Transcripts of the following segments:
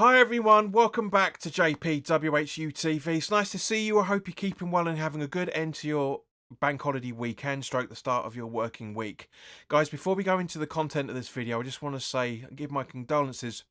Hi everyone, welcome back to WHU TV. It's nice to see you. I hope you're keeping well and having a good end to your bank holiday weekend, stroke the start of your working week. Guys, before we go into the content of this video, I just want to say, give my condolences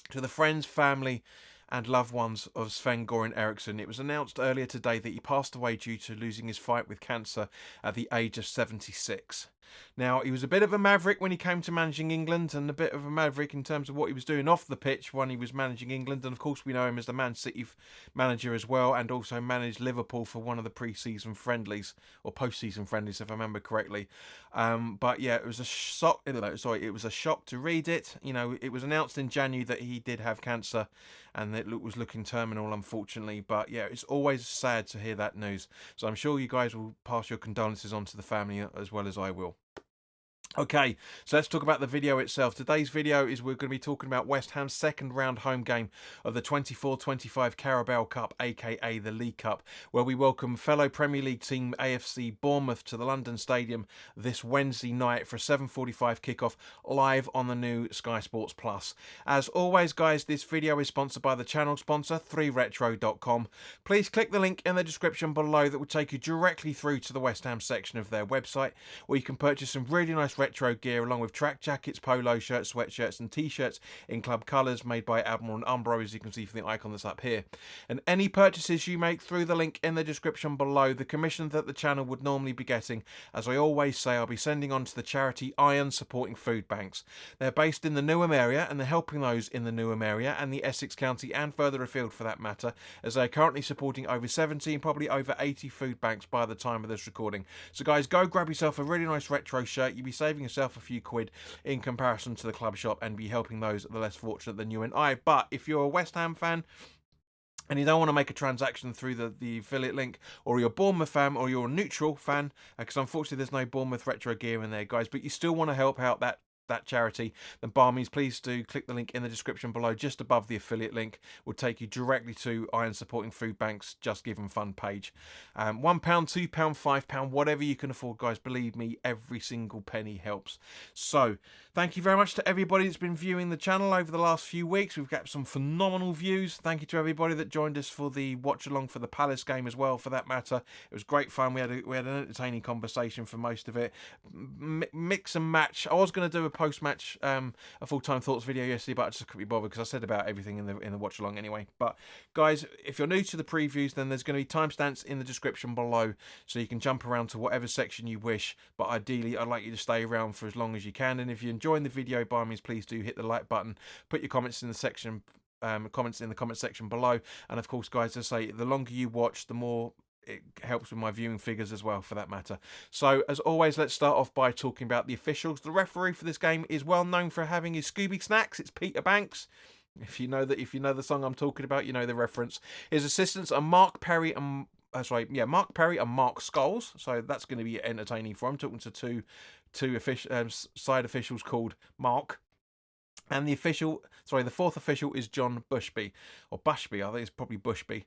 to the friends, family and loved ones of Sven Goran-Eriksson. It was announced earlier today that he passed away due to losing his fight with cancer at the age of 76. Now, he was a bit of a maverick when he came to managing England, and a bit of a maverick in terms of what he was doing off the pitch when he was managing England. And of course, we know him as the Man City manager as well, and also managed Liverpool for one of the pre-season friendlies, or post-season friendlies, if I remember correctly. But yeah, it was a shock. It was a shock to read it. You know, it was announced in January that he did have cancer, and it was looking terminal, unfortunately. But yeah, it's always sad to hear that news. So I'm sure you guys will pass your condolences on to the family as well as I will. Okay, so let's talk about the video itself. Today's video is we're going to be talking about West Ham's second round home game of the 24-25 Carabao Cup, aka the League Cup, where we welcome fellow Premier League team AFC Bournemouth to the London Stadium this Wednesday night for a 7:45 kickoff live on the new Sky Sports Plus. As always, guys, this video is sponsored by the channel sponsor 3retro.com. Please click the link in the description below that will take you directly through to the West Ham section of their website, where you can purchase some really nice retro gear along with track jackets, polo shirts, sweatshirts and t-shirts in club colours made by Admiral and Umbro, as you can see from the icon that's up here. And any purchases you make through the link in the description below, the commission that the channel would normally be getting, as I always say, I'll be sending on to the charity Iron supporting Foodbanks. They're based in the Newham area and they're helping those in the Newham area and the Essex County and further afield for that matter, as they're currently supporting over 70 and probably over 80 food banks by the time of this recording. So guys, go grab yourself a really nice retro shirt. You'll be saving yourself a few quid in comparison to the club shop and be helping those that are less fortunate than you and I. But if you're a West Ham fan and you don't want to make a transaction through the affiliate link, or you're a Bournemouth fan, or you're a neutral fan, because unfortunately there's no Bournemouth retro gear in there, guys, but you still want to help out that charity, then by all means please do click the link in the description below just above the affiliate link. Will take you directly to Iron supporting Food Banks Just Give 'Em Fun page. £1, £2, £5, whatever you can afford, guys. Believe me, every single penny helps. So thank you very much to everybody that's been viewing the channel over the last few weeks. We've got some phenomenal views. Thank you to everybody that joined us for the watch along for the Palace game as well, for that matter. It was great fun. We had an entertaining conversation for most of it. Mix and match. I was going to do a post-match a full-time thoughts video yesterday, but I just couldn't be bothered because I said about everything in the watch along anyway. But guys, if you're new to the previews, then there's going to be timestamps in the description below, so you can jump around to whatever section you wish. But ideally, I'd like you to stay around for as long as you can. And if you're enjoying the video, by all means, please do hit the like button. Put your comments in the section. Comments in the comment section below. And of course, guys, as I say, the longer you watch, the more it helps with my viewing figures as well, for that matter. So as always, let's start off by talking about the officials. The referee for this game is well known for having his Scooby snacks. It's Peter Banks. If you know the song I'm talking about, you know the reference. His assistants are Mark Perry and Mark Perry and Mark Scholes. So that's going to be entertaining for him. Talking to two side officials called Mark. And the fourth official is John Bushby, or Bushby. I think it's probably Bushby.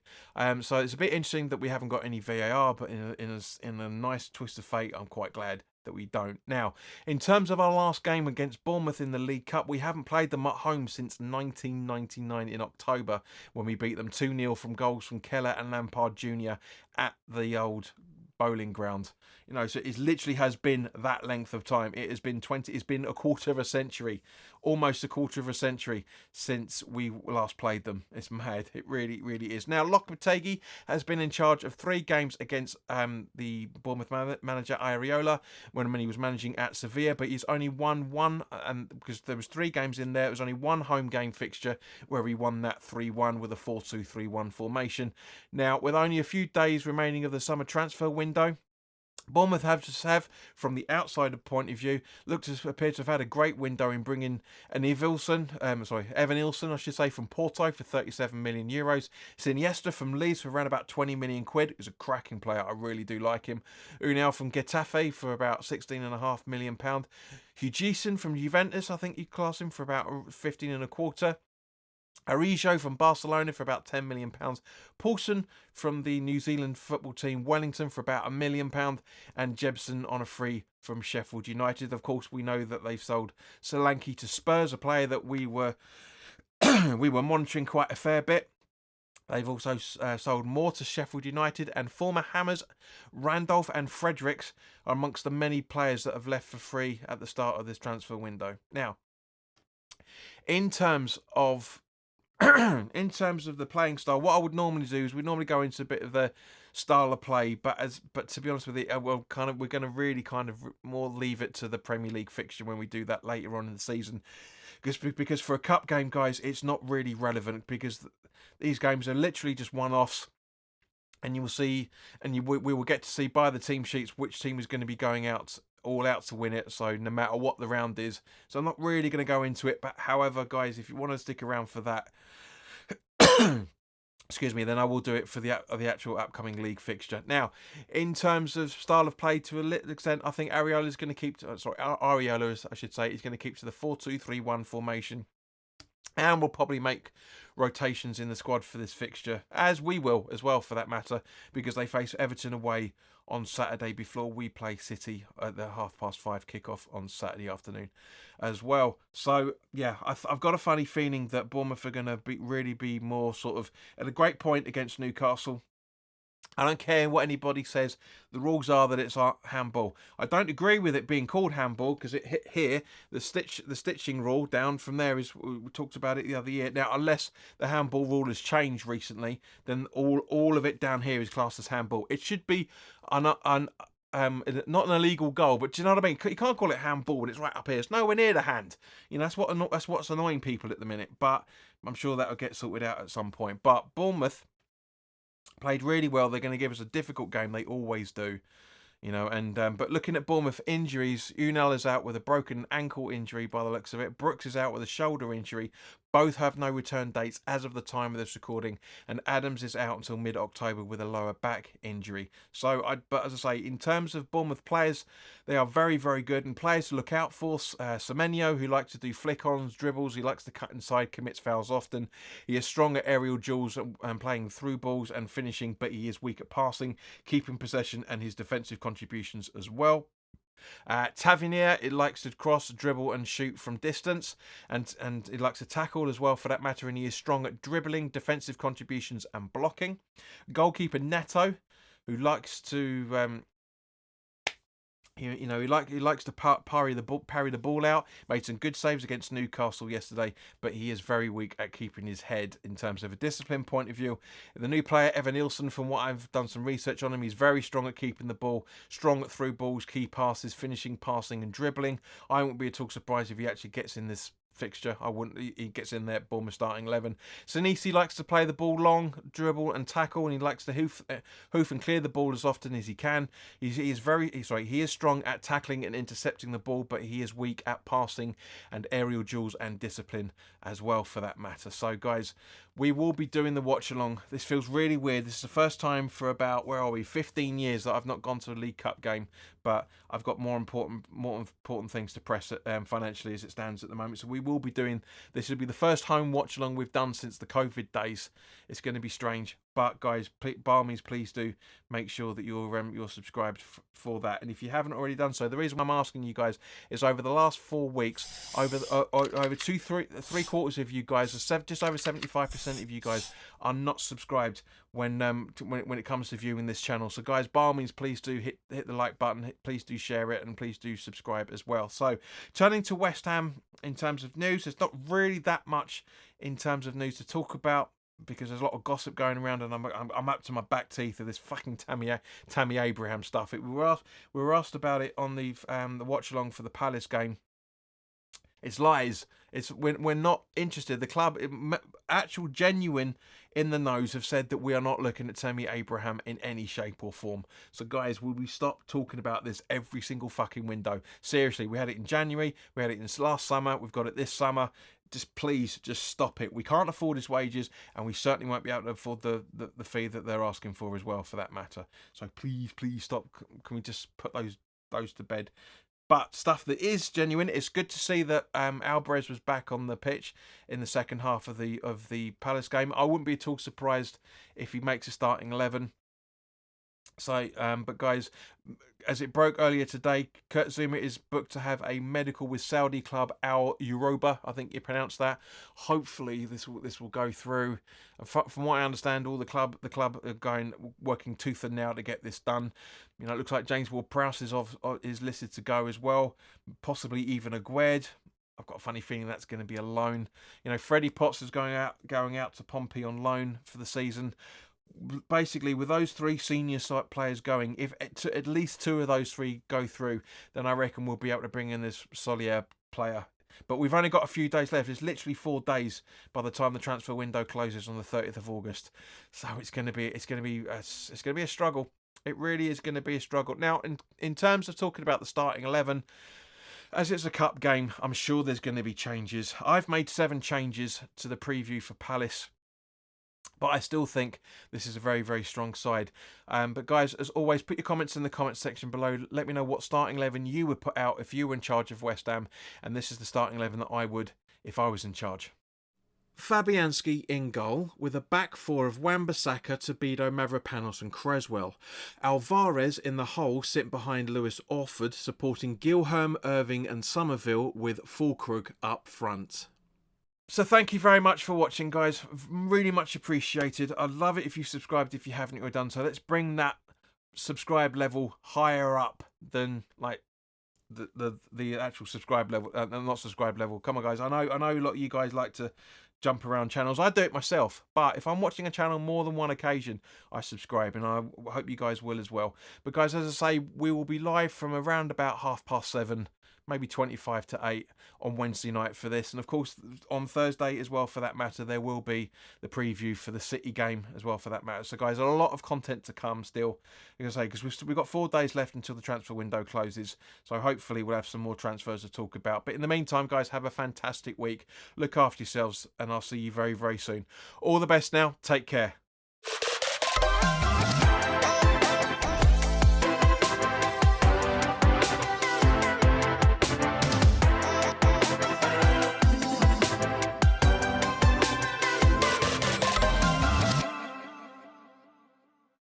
So it's a bit interesting that we haven't got any VAR, but in a nice twist of fate, I'm quite glad that we don't. Now, in terms of our last game against Bournemouth in the League Cup, we haven't played them at home since 1999 in October, when we beat them 2-0 from goals from Keller and Lampard Jr. at the old bowling ground. You know, so it literally has been that length of time. It's been a quarter of a century, almost a quarter of a century since we last played them. It's mad. It really, really is. Now, Lopetigui has been in charge of 3 games against the Bournemouth manager Iraola when he was managing at Sevilla, but he's only won one, and because there was 3 games in there, it was only one home game fixture where he won that 3-1 with a 4-2-3-1 formation. Now, with only a few days remaining of the summer transfer window, Bournemouth have, from the outsider point of view, appear to have had a great window in bringing Evan Ilson, I should say, from Porto for €37 million. Iniesta from Leeds for around about 20 million quid. He's a cracking player. I really do like him. Unal from Getafe for about £16.5 million. Huijsen from Juventus, I think you'd class him, for about 15 and a quarter. Iraola from Barcelona for about £10 million. Paulson from the New Zealand football team Wellington for about £1 million. And Jebson on a free from Sheffield United. Of course, we know that they've sold Solanke to Spurs, a player that we were we were monitoring quite a fair bit. They've also sold more to Sheffield United, and former Hammers, Randolph and Fredericks are amongst the many players that have left for free at the start of this transfer window. Now, in terms of the playing style, what I would normally do is we normally go into a bit of the style of play, but to be honest with you, we're going to really more leave it to the Premier League fixture when we do that later on in the season, because for a cup game, guys, it's not really relevant because these games are literally just one-offs, and you will see, and we will get to see by the team sheets which team is going to be going out all out to win it. So no matter what the round is, so I'm not really going to go into it. But however, guys, if you want to stick around for that, excuse me, then I will do it for the actual upcoming league fixture. Now, in terms of style of play, to a little extent, I think Iraola is going to keep. Iraola, I should say, is going to keep to the 4-2-3-1 formation. And we'll probably make rotations in the squad for this fixture, as we will as well, for that matter, because they face Everton away on Saturday before we play City at the 5:30 kickoff on Saturday afternoon as well. So, yeah, I've got a funny feeling that Bournemouth are going to really be more sort of at a great point against Newcastle. I don't care what anybody says. The rules are that it's handball. I don't agree with it being called handball because it hit here. The stitching rule down from there is, we talked about it the other year. Now, unless the handball rule has changed recently, then all of it down here is classed as handball. It should be not an illegal goal, but do you know what I mean? You can't call it handball when it's right up here. It's nowhere near the hand. You know, that's what's annoying people at the minute. But I'm sure that'll get sorted out at some point. But Bournemouth played really well. They're going to give us a difficult game. They always do. You know, and but looking at Bournemouth injuries, Unal is out with a broken ankle injury by the looks of it. Brooks is out with a shoulder injury. Both have no return dates as of the time of this recording, and Adams is out until mid-October with a lower back injury. But as I say, in terms of Bournemouth players, they are very, very good, and players to look out for. Semenyo, who likes to do flick-ons, dribbles, he likes to cut inside, commits fouls often. He is strong at aerial duels and playing through balls and finishing, but he is weak at passing, keeping possession, and his defensive contributions as well. Tavernier, it likes to cross, dribble and shoot from distance, and it likes to tackle as well for that matter, and he is strong at dribbling, defensive contributions and blocking. Goalkeeper Neto, who likes to he likes to parry the ball out. Made some good saves against Newcastle yesterday, but he is very weak at keeping his head in terms of a discipline point of view. The new player, Evan Nilsson, from what I've done some research on him, he's very strong at keeping the ball, strong at through balls, key passes, finishing, passing and dribbling. I won't be at all surprised if he actually gets in this fixture. He gets in there, Bournemouth starting 11. Sinisi likes to play the ball long, dribble and tackle, and he likes to hoof and clear the ball as often as he can. He is strong at tackling and intercepting the ball, but he is weak at passing and aerial duels and discipline as well, for that matter. So, guys, we will be doing the watch along. This feels really weird. This is the first time for about 15 years that I've not gone to a League Cup game, but I've got more important things to press financially as it stands at the moment. So we will be doing this. Will be the first home watch along we've done since the COVID days. It's going to be strange, but guys, by all means, please do make sure that you're subscribed for that. And if you haven't already done so, the reason I'm asking you guys is over the last 4 weeks, over 3/4 of you guys, just over 75% of you guys are not subscribed when it comes to viewing this channel. So guys, by all means, please do hit the like button, please do share it, and please do subscribe as well. So turning to West Ham in terms of news, there's not really that much in terms of news to talk about, because there's a lot of gossip going around, and I'm up to my back teeth of this fucking Tammy Abraham stuff. We were asked about it on the watch along for the Palace game. It's lies. We're not interested. The club, actual genuine in the knows, have said that we are not looking at Tammy Abraham in any shape or form. So guys, will we stop talking about this every single fucking window? Seriously, we had it in January, we had it in last summer, we've got it this summer. Please stop it. We can't afford his wages, and we certainly won't be able to afford the fee that they're asking for as well, for that matter. So please stop. Can we just put those to bed? But stuff that is genuine, it's good to see that Alvarez was back on the pitch in the second half of the Palace game. I wouldn't be at all surprised if he makes a starting 11. So, but guys, as it broke earlier today, Kurt Zouma is booked to have a medical with Saudi club Al Iraola. I think you pronounce that. Hopefully, this will go through. From what I understand, all the club are working tooth and nail to get this done. You know, it looks like James Ward-Prowse is listed to go as well, possibly even Aguerd. I've got a funny feeling that's going to be a loan. You know, Freddie Potts is going out to Pompey on loan for the season. Basically, with those three senior site players going, if at least two of those three go through, then I reckon we'll be able to bring in this Solier player. But we've only got a few days left. It's literally 4 days by the time the transfer window closes on the 30th of August. So it's going to be a struggle. It really is going to be a struggle. Now, in terms of talking about the starting 11, as it's a cup game, I'm sure there's going to be changes. I've made 7 changes to the preview for Palace, but I still think this is a very, very strong side. But guys, as always, put your comments in the comments section below. Let me know what starting 11 you would put out if you were in charge of West Ham. And this is the starting 11 that I would if I was in charge. Fabianski in goal, with a back four of Wan-Bissaka, Tobido, Mavropanos and Creswell. Alvarez in the hole, sit behind Lewis Orford, supporting Gilherme, Irving and Somerville, with Fulkrug up front. So thank you very much for watching, guys. Really much appreciated. I'd love it if you subscribed if you haven't already done so. Let's bring that subscribe level higher up than like the actual subscribe level, not subscribe level. Come on, guys. I know a lot of you guys like to jump around channels. I do it myself, but if I'm watching a channel more than one occasion, I subscribe, and I hope you guys will as well. But guys, as I say, we will be live from around about 7:30, maybe 25 to 8 on Wednesday night for this. And of course, on Thursday as well, for that matter, there will be the preview for the City game as well, for that matter. So guys, a lot of content to come still, because we've got 4 days left until the transfer window closes. So hopefully we'll have some more transfers to talk about. But in the meantime, guys, have a fantastic week. Look after yourselves, and I'll see you very, very soon. All the best now. Take care.